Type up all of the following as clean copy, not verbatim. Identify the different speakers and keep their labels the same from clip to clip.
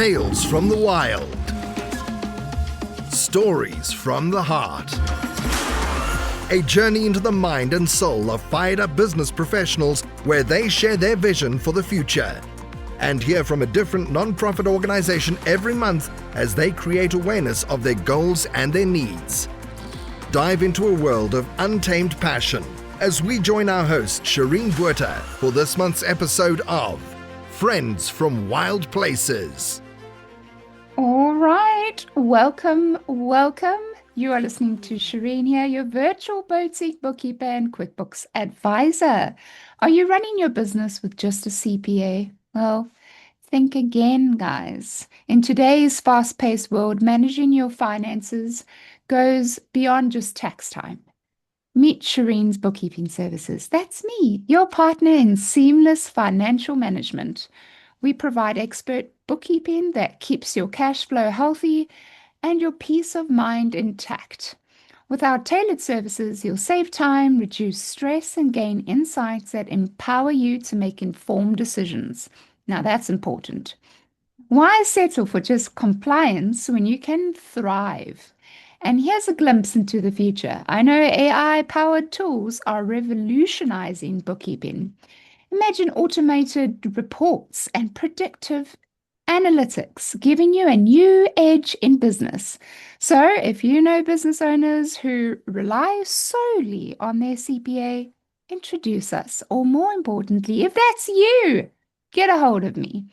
Speaker 1: Tales from the wild. Stories from the heart. A journey into the mind and soul of fired-up business professionals where they share their vision for the future. And hear from a different non-profit organization every month as they create awareness of their goals and their needs. Dive into a world of untamed passion as we join our host, Shireen Buerta, for this month's episode of Friends from Wild Places.
Speaker 2: All right, welcome. You are listening to Shireen here, your virtual boutique bookkeeper and QuickBooks advisor. Are you running your business with just a CPA? Well, think again, guys. In today's fast-paced world, managing your finances goes beyond just tax time. Meet Shireen's Bookkeeping Services. That's me, your partner in seamless financial management. We provide expert bookkeeping that keeps your cash flow healthy and your peace of mind intact. With our tailored services, you'll save time, reduce stress, and gain insights that empower you to make informed decisions. Now, that's important. Why settle for just compliance when you can thrive? And here's a glimpse into the future. I know AI-powered tools are revolutionizing bookkeeping. Imagine automated reports and predictive analytics giving you a new edge in business. So if you know business owners who rely solely on their CPA, introduce us. Or more importantly, if that's you, get a hold of me.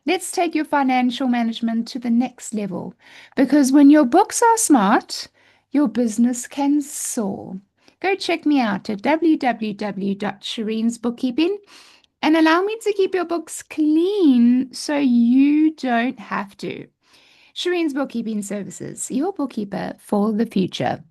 Speaker 2: Let's take your financial management to the next level, because when your books are smart, your business can soar. Go check me out at www.shireensbookkeeping and allow me to keep your books clean so you don't have to. Shireen's Bookkeeping Services, your bookkeeper for the future.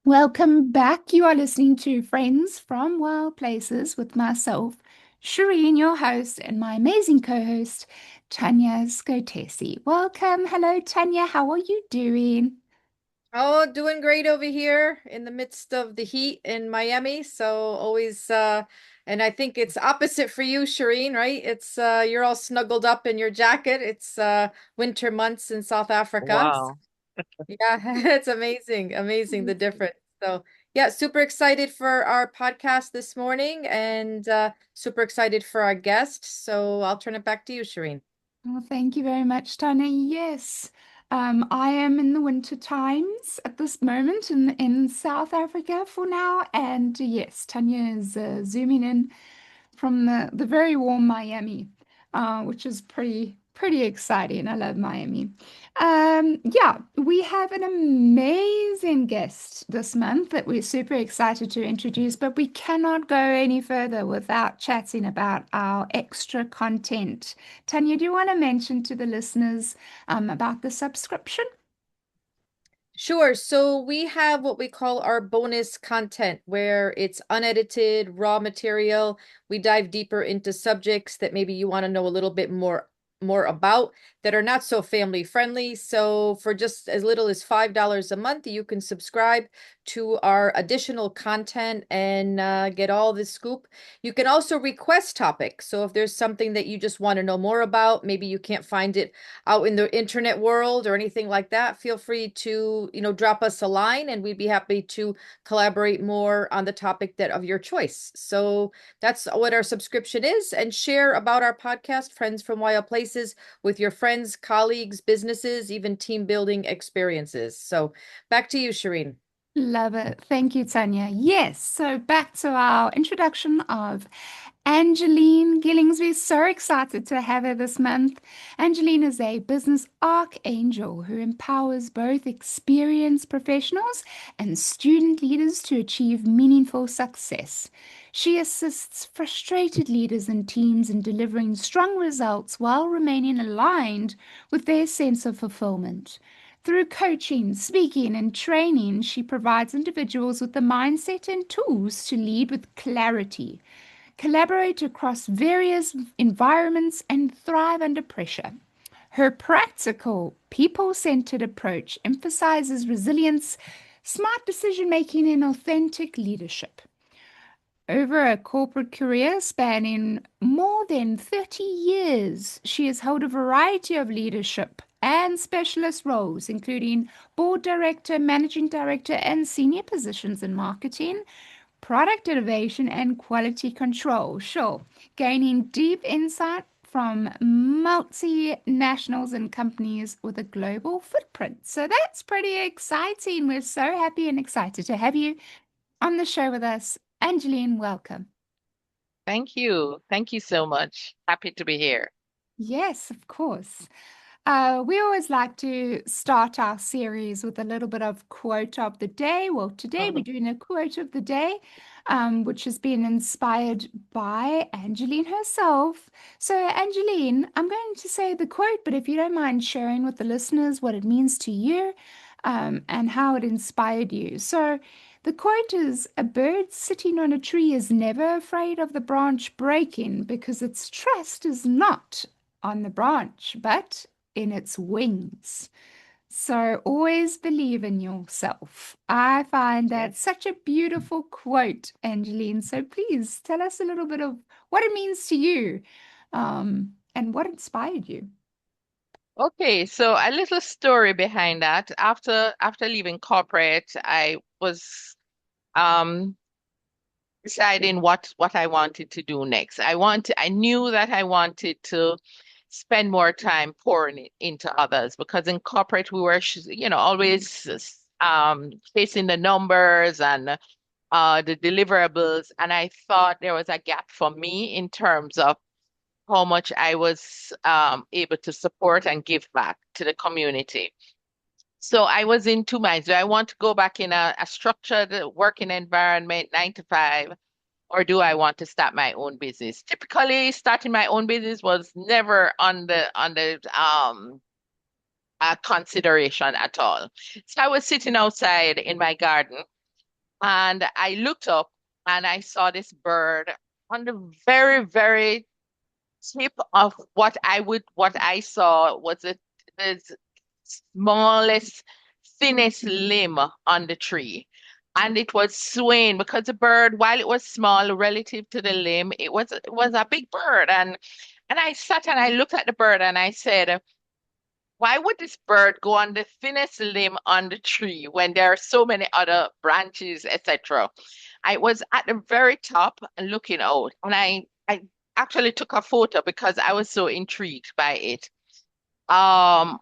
Speaker 2: Welcome back. You are listening to Friends from Wild Places with myself, Shireen, your host, and my amazing co-host, Tanya Skotesi. Welcome. Hello, Tanya. How are you doing?
Speaker 3: Oh, doing great over here in the midst of the heat in Miami. So always, and I think it's opposite for you, Shireen, right? It's you're all snuggled up in your jacket. It's winter months in South Africa.
Speaker 4: Wow.
Speaker 3: Yeah, it's amazing the difference. So yeah, super excited for our podcast this morning and super excited for our guest. So I'll turn it back to you, Shireen.
Speaker 2: Well, thank you very much, Tanya. Yes, I am in the winter times at this moment in South Africa for now. And yes, Tanya is zooming in from the very warm Miami, which is pretty exciting. I love Miami. Yeah, we have an amazing guest this month that we're super excited to introduce, but we cannot go any further without chatting about our extra content. Tanya, do you want to mention to the listeners about the subscription?
Speaker 3: Sure. So we have what we call our bonus content, where it's unedited, raw material. We dive deeper into subjects that maybe you want to know a little bit more about that are not so family friendly. So for just as little as $5 a month, you can subscribe to our additional content and get all the scoop. You can also request topics. So if there's something that you just want to know more about, maybe you can't find it out in the internet world or anything like that, feel free to, drop us a line and we'd be happy to collaborate more on the topic that of your choice. So that's what our subscription is, and share about our podcast, Friends from Wild Places, with your friends, colleagues, businesses, even team building experiences. So back to you, Shireen.
Speaker 2: Love it. Thank you, Tanya. Yes, so back to our introduction of Angeline Gillings. We're so excited to have her this month. Angeline is a business archangel who empowers both experienced professionals and student leaders to achieve meaningful success. She assists frustrated leaders and teams in delivering strong results while remaining aligned with their sense of fulfillment. Through coaching, speaking, and training, she provides individuals with the mindset and tools to lead with clarity, collaborate across various environments, and thrive under pressure. Her practical, people-centered approach emphasizes resilience, smart decision-making, and authentic leadership. Over a corporate career spanning more than 30 years, she has held a variety of leadership and specialist roles, including board director, managing director, and senior positions in marketing, product innovation, and quality control. Sure, gaining deep insight from multinationals and companies with a global footprint. So that's pretty exciting. We're so happy and excited to have you on the show with us. Angeline, welcome.
Speaker 4: Thank you. Thank you so much. Happy to be here.
Speaker 2: Yes, of course. We always like to start our series with a little bit of quote of the day. Well, today we're doing a quote of the day, which has been inspired by Angeline herself. So, Angeline, I'm going to say the quote, but if you don't mind sharing with the listeners what it means to you, and how it inspired you. So, the quote is, "A bird sitting on a tree is never afraid of the branch breaking because its trust is not on the branch, but in its wings." So always believe in yourself. I find that
Speaker 4: Yes.
Speaker 2: such a beautiful quote, Angeline. So please tell us a little bit of what it means to you, and what inspired you.
Speaker 4: Okay, so a little story behind that. After leaving corporate, I was um deciding what I wanted to do next. I knew that I wanted to spend more time pouring it into others because in corporate we were, always facing the numbers and the deliverables, and I thought there was a gap for me in terms of how much I was able to support and give back to the community. So I was in two minds. Do I want to go back in a structured working environment, 9 to 5, or do I want to start my own business? Typically, starting my own business was never on the consideration at all. So I was sitting outside in my garden, and I looked up and I saw this bird on the very, very tip of what I saw was the smallest, thinnest limb on the tree. And it was swaying because the bird, while it was small relative to the limb, it was a big bird. And I sat and I looked at the bird and I said, why would this bird go on the thinnest limb on the tree when there are so many other branches, etc.? I was at the very top and looking out, and I actually took a photo because I was so intrigued by it. Um,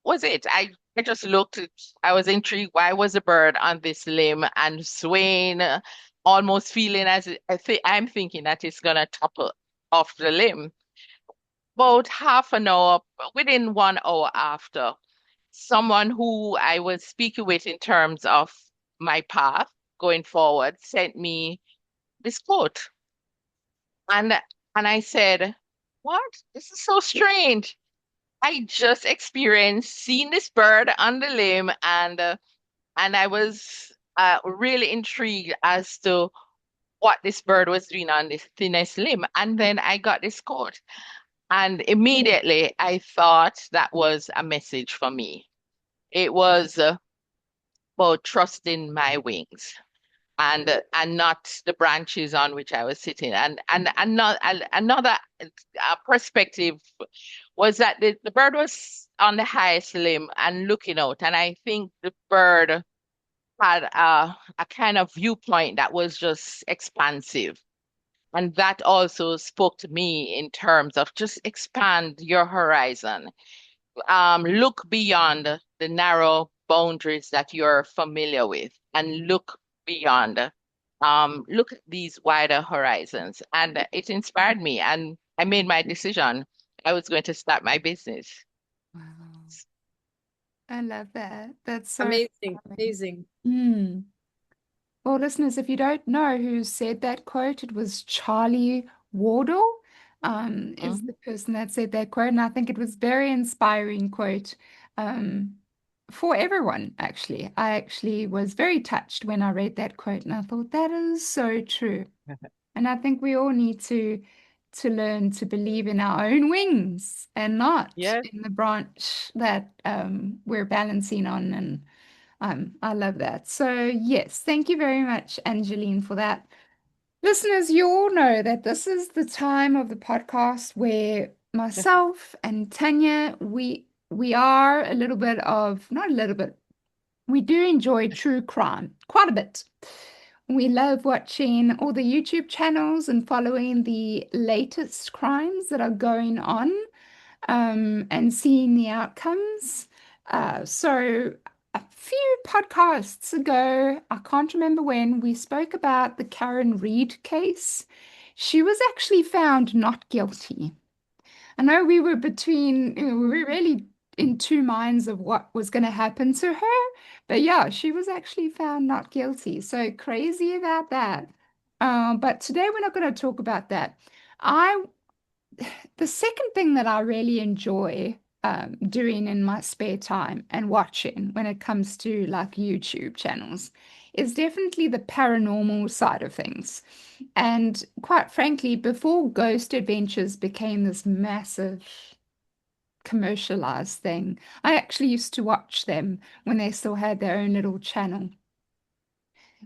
Speaker 4: was it? I just looked at, I was intrigued. Why was the bird on this limb and swaying, almost feeling as I'm thinking that it's gonna topple off the limb. About half an hour, within 1 hour after, someone who I was speaking with in terms of my path going forward sent me this quote. And and I said, "What? This is so strange. I just experienced seeing this bird on the limb, and I was really intrigued as to what this bird was doing on this thinnest limb. And then I got this quote, and immediately I thought that was a message for me. It was about trusting my wings and not the branches on which I was sitting. And not, another perspective was that the bird was on the highest limb and looking out, and I think the bird had a kind of viewpoint that was just expansive. And that also spoke to me in terms of just expand your horizon. Look beyond the narrow boundaries that you're familiar with and look beyond. Look at these wider horizons. And it inspired me, and I made my decision. I was going to start my business.
Speaker 2: Wow. I love that. That's so
Speaker 3: Amazing,
Speaker 2: inspiring.
Speaker 3: amazing.
Speaker 2: Mm. Well, listeners, if you don't know who said that quote, it was Charlie Wardle, is
Speaker 4: Mhm.
Speaker 2: the person that said that quote. And I think it was very inspiring quote, for everyone, actually. I actually was very touched when I read that quote, and I thought that is so true. And I think we all need to learn to believe in our own wings and not
Speaker 4: Yes.
Speaker 2: in the branch that we're balancing on. And I love that. So yes, thank you very much, Angeline, for that. Listeners, you all know that this is the time of the podcast where myself and Tanya, we are a little bit of, not a little bit, we do enjoy true crime quite a bit. We love watching all the YouTube channels and following the latest crimes that are going on, and seeing the outcomes. So a few podcasts ago, I can't remember when, we spoke about the Karen Reed case. She was actually found not guilty. I know we were we were really in two minds of what was going to happen to her, but yeah, she was actually found not guilty. So crazy about that. But today we're not going to talk about that. I The second thing that I really enjoy doing in my spare time and watching when it comes to like YouTube channels is definitely the paranormal side of things. And quite frankly, before Ghost Adventures became this massive commercialized thing, I actually used to watch them when they still had their own little channel.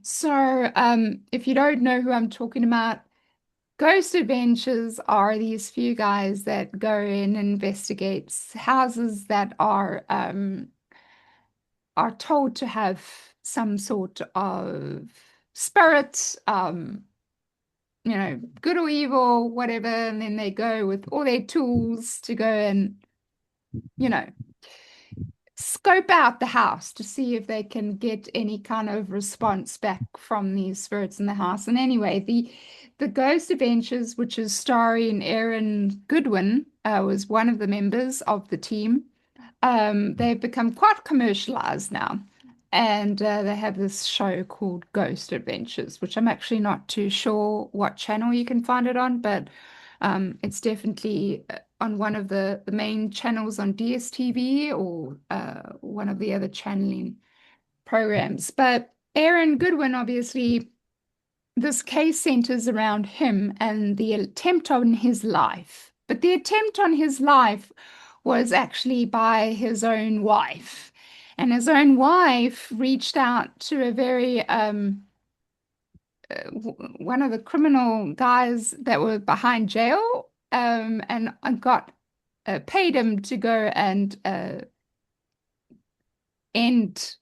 Speaker 2: So, if you don't know who I'm talking about, Ghost Adventures are these few guys that go in and investigate houses that are told to have some sort of spirit, good or evil, whatever, and then they go with all their tools to go and, you know, scope out the house to see if they can get any kind of response back from these spirits in the house. And anyway, the Ghost Adventures, which is starring Aaron Goodwin, was one of the members of the team. They've become quite commercialized now. And they have this show called Ghost Adventures, which I'm actually not too sure what channel you can find it on, but it's definitely on one of the main channels on DSTV or one of the other channeling programs. But Aaron Goodwin, obviously, this case centers around him and the attempt on his life. But the attempt on his life was actually by his own wife. And his own wife reached out to a very one of the criminal guys that were behind jail, and got paid him to go and end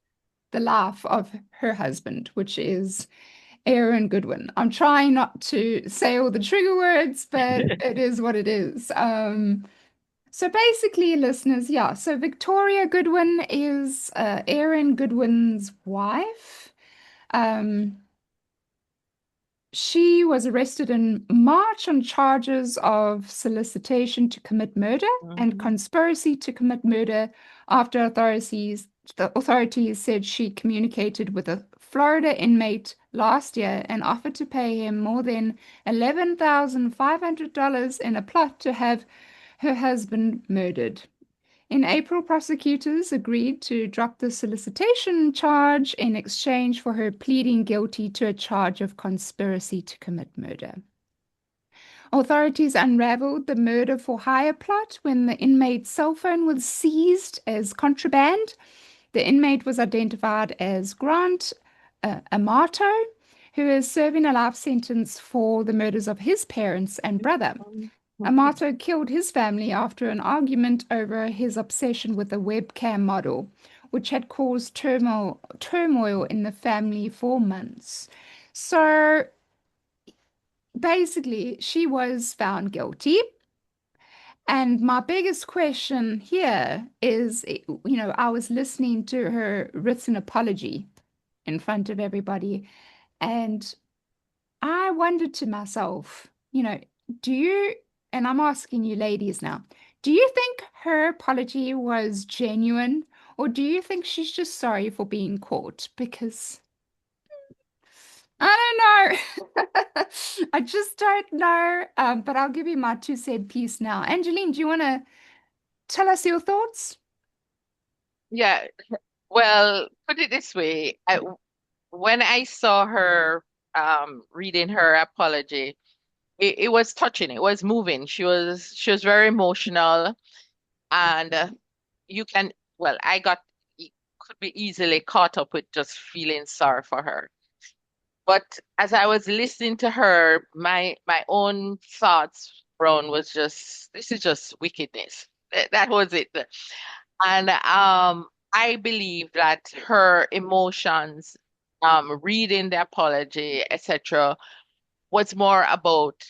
Speaker 2: the life of her husband, which is Aaron Goodwin. I'm trying not to say all the trigger words, but it is what it is. So basically, listeners, yeah, so Victoria Goodwin is Aaron Goodwin's wife. She was arrested in March on charges of solicitation to commit murder and conspiracy to commit murder after the authorities said she communicated with a Florida inmate last year and offered to pay him more than $11,500 in a plot to have her husband murdered. In April, prosecutors agreed to drop the solicitation charge in exchange for her pleading guilty to a charge of conspiracy to commit murder. Authorities unraveled the murder for hire plot when the inmate's cell phone was seized as contraband. The inmate was identified as Grant Amato, who is serving a life sentence for the murders of his parents and brother. Amato killed his family after an argument over his obsession with a webcam model, which had caused turmoil in the family for months. So basically, she was found guilty. And my biggest question here is, I was listening to her written apology in front of everybody, and I wondered to myself, do you, and I'm asking you ladies now, do you think her apology was genuine, or do you think she's just sorry for being caught? Because I don't know. I just don't know. But I'll give you my 2 cent piece now. Angeline, do you want to tell us your thoughts?
Speaker 4: Yeah, well, put it this way. When I saw her reading her apology, it was touching, it was moving. She was very emotional, and you can, well, could be easily caught up with just feeling sorry for her. But as I was listening to her, my own thoughts, Brown, was just this is just wickedness. That was it. And I believe that her emotions, reading the apology, etc., was more about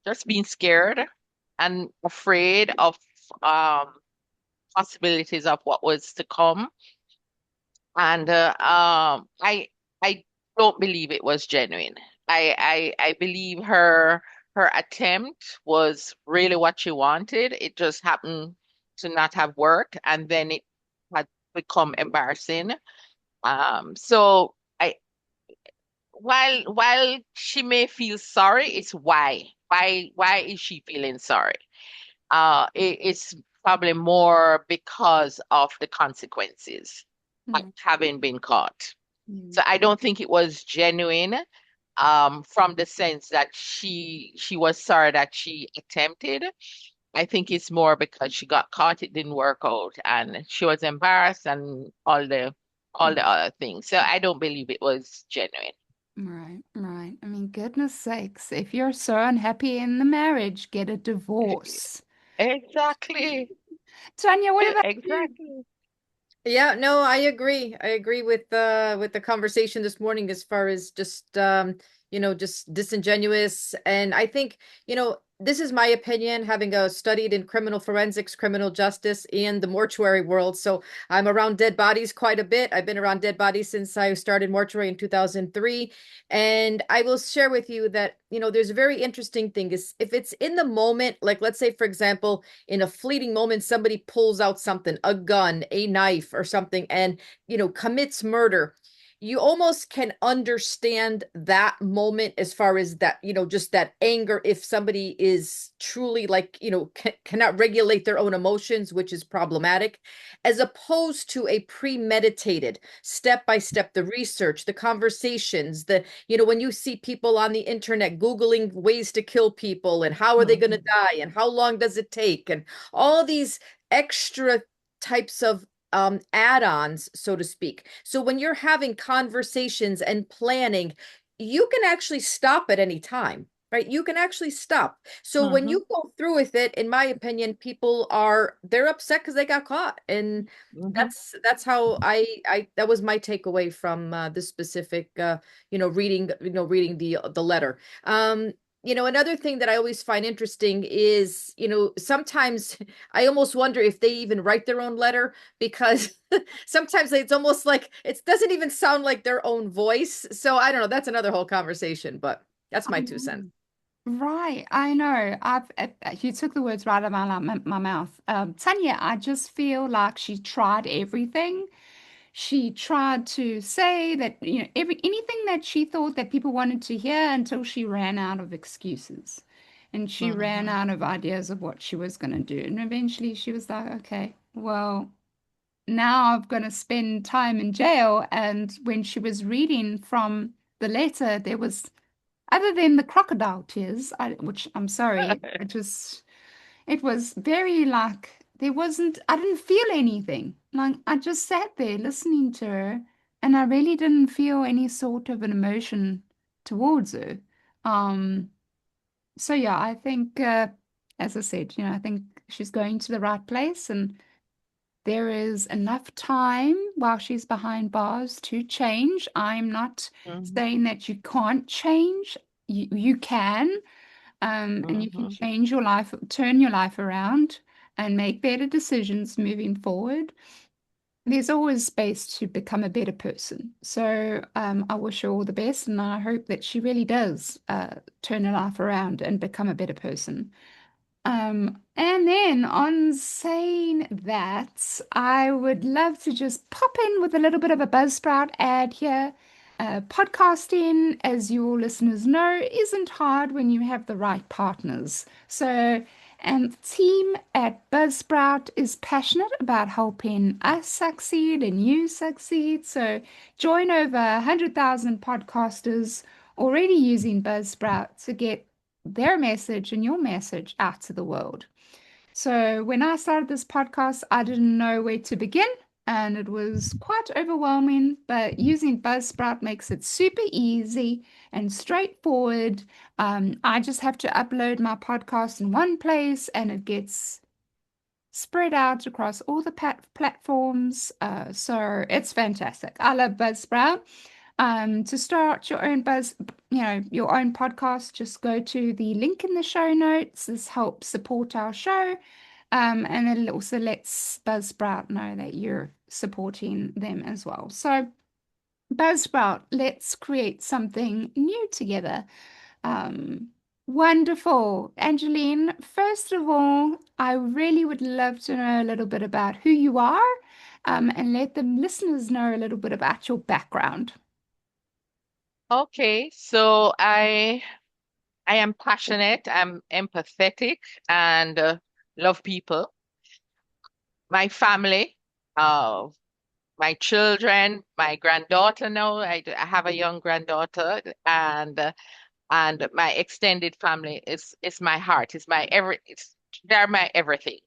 Speaker 4: just being scared and afraid of um possibilities of what was to come. And I don't believe it was genuine. I believe her attempt was really what she wanted. It just happened to not have worked, and then it had become embarrassing. So I while she may feel sorry, it's why. Why is she feeling sorry? It's probably more because of the consequences of
Speaker 2: Mm,
Speaker 4: having been caught.
Speaker 2: mm,
Speaker 4: So I don't think it was genuine, from the sense that she was sorry that she attempted. I think it's more because she got caught, it didn't work out, and she was embarrassed and all
Speaker 2: mm.
Speaker 4: the other things. So I don't believe it was genuine.
Speaker 2: Right, right. I mean, goodness sakes, if you're so unhappy in the marriage, get a divorce.
Speaker 4: Exactly.
Speaker 2: Tanya, what about you?
Speaker 4: Exactly.
Speaker 3: Yeah, no, I agree. I agree with the conversation this morning as far as just just disingenuous. And I think, this is my opinion, having studied in criminal forensics, criminal justice, and the mortuary world. So I'm around dead bodies quite a bit. I've been around dead bodies since I started mortuary in 2003. And I will share with you that, there's a very interesting thing is if it's in the moment, like let's say, for example, in a fleeting moment, somebody pulls out something, a gun, a knife, or something, and, commits murder. You almost can understand that moment as far as that, just that anger. If somebody is truly like, cannot regulate their own emotions, which is problematic, as opposed to a premeditated step by step, the research, the conversations, when you see people on the internet Googling ways to kill people and how are they going to
Speaker 4: Mhm.
Speaker 3: die and how long does it take and all these extra types of add-ons, so to speak. So when you're having conversations and planning, you can actually stop at any time, right? You can actually stop. So when
Speaker 4: Mhm.
Speaker 3: you go through with it, in my opinion, they're upset because they got caught. And
Speaker 4: Mhm.
Speaker 3: that's how I that was my takeaway from this specific reading the letter. Another thing that I always find interesting is, sometimes I almost wonder if they even write their own letter because sometimes it's almost like it doesn't even sound like their own voice. So I don't know. That's another whole conversation, but that's my 2 cents.
Speaker 2: Right, I know. You took the words right out of my mouth. Tanya, I just feel like she tried everything. She tried to say that, anything that she thought that people wanted to hear until she ran out of excuses. And she ran
Speaker 4: Mhm.
Speaker 2: out of ideas of what she was going to do. And eventually she was like, okay, well, now I'm going to spend time in jail. And when she was reading from the letter, there was, other than the crocodile tears, which I'm sorry, it was very like there wasn't, I didn't feel anything. Like I just sat there listening to her and I really didn't feel any sort of an emotion towards her. Um, so yeah, I think, as I said, I think she's going to the right place and there is enough time while she's behind bars to change. I'm not
Speaker 4: Mhm.
Speaker 2: saying that you can't change. You can, and you can
Speaker 4: Mhm.
Speaker 2: change your life, turn your life around, and make better decisions moving forward. There's always space to become a better person. So I wish her all the best, and I hope that she really does turn her life around and become a better person. And then on saying that, I would love to just pop in with a little bit of a Buzzsprout ad here. Podcasting, as you all listeners know, isn't hard when you have the right partners. So, and the team at Buzzsprout is passionate about helping us succeed and you succeed. So, join over 100,000 podcasters already using Buzzsprout to get their message and your message out to the world. So when I started this podcast, I didn't know where to begin. and it was quite overwhelming, but using Buzzsprout makes it super easy and straightforward. I just have to upload my podcast in one place and it gets spread out across all the platforms. So it's fantastic. I love Buzzsprout. To start your own your own podcast, just go to the link in the show notes. This helps support our show. And it also lets Buzzsprout know that you're supporting them as well. So Buzzsprout, let's create something new together. Wonderful. Angeline, first of all, I really would love to know a little bit about who you are, and let the listeners know a little bit about your background.
Speaker 4: Okay, so I am passionate, I'm empathetic, and love people. My family, my children, my granddaughter now. I have a young granddaughter, and my extended family is my heart. They're my everything.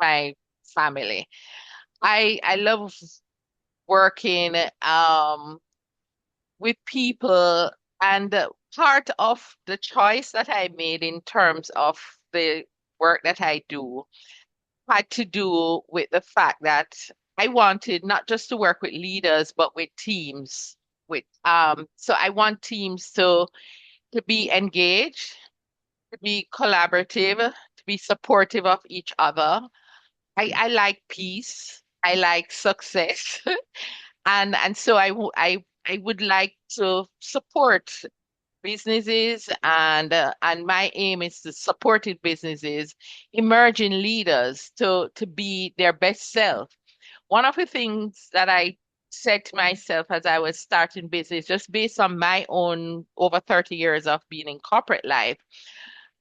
Speaker 4: My family. I love working with people, and part of the choice that I made in terms of the work that I do had to do with the fact that I wanted not just to work with leaders, but with teams. So I want teams to be engaged, to be collaborative, to be supportive of each other. I like peace. I like success. And so I would like to support businesses, and my aim is to support businesses, emerging leaders to be their best self. One of the things that I said to myself as I was starting business, just based on my own over 30 years of being in corporate life,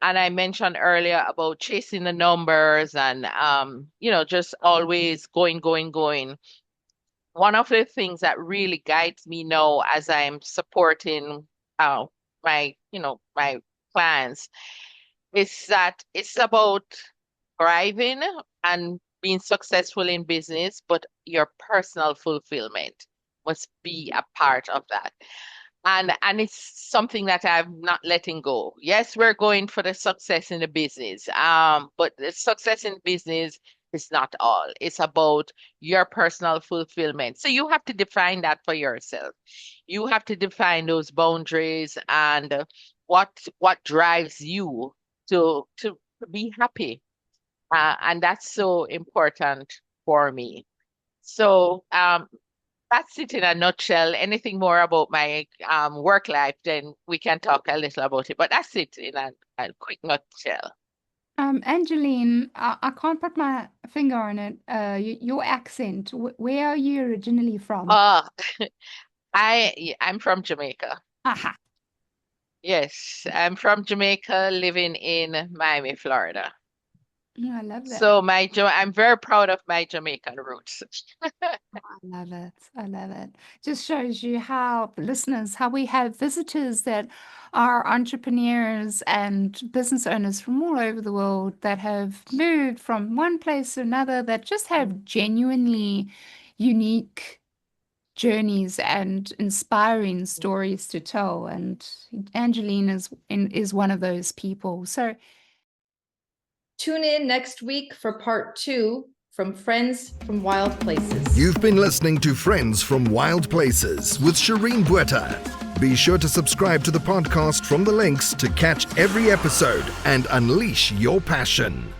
Speaker 4: and I mentioned earlier about chasing the numbers and just always going, going, going. One of the things that really guides me now as I'm supporting my plans is that it's about thriving and being successful in business, but your personal fulfillment must be a part of that. And it's something that I'm not letting go. Yes, we're going for the success in the business. But the success in business is not all. It's about your personal fulfillment. So you have to define that for yourself. You have to define those boundaries and what drives you to be happy. And that's so important for me. So that's it in a nutshell. Anything more about my work life, then we can talk a little about it. But that's it in a quick nutshell.
Speaker 2: Angeline, I can't put my finger on it. Your accent, where are you originally from?
Speaker 4: I'm from Jamaica.
Speaker 2: Aha.
Speaker 4: Yes, I'm from Jamaica, living in Miami, Florida.
Speaker 2: Yeah, I love that.
Speaker 4: So I'm very proud of my Jamaican roots.
Speaker 2: I love it. I love it. Just shows you how, listeners, how we have visitors that are entrepreneurs and business owners from all over the world that have moved from one place to another, that just have genuinely unique journeys and inspiring stories to tell. And Angeline is one of those people. So
Speaker 3: tune in next week for part 2 from Friends from Wild Places.
Speaker 1: You've been listening to Friends from Wild Places with Shireen Bueta. Be sure to subscribe to the podcast from the links to catch every episode and unleash your passion.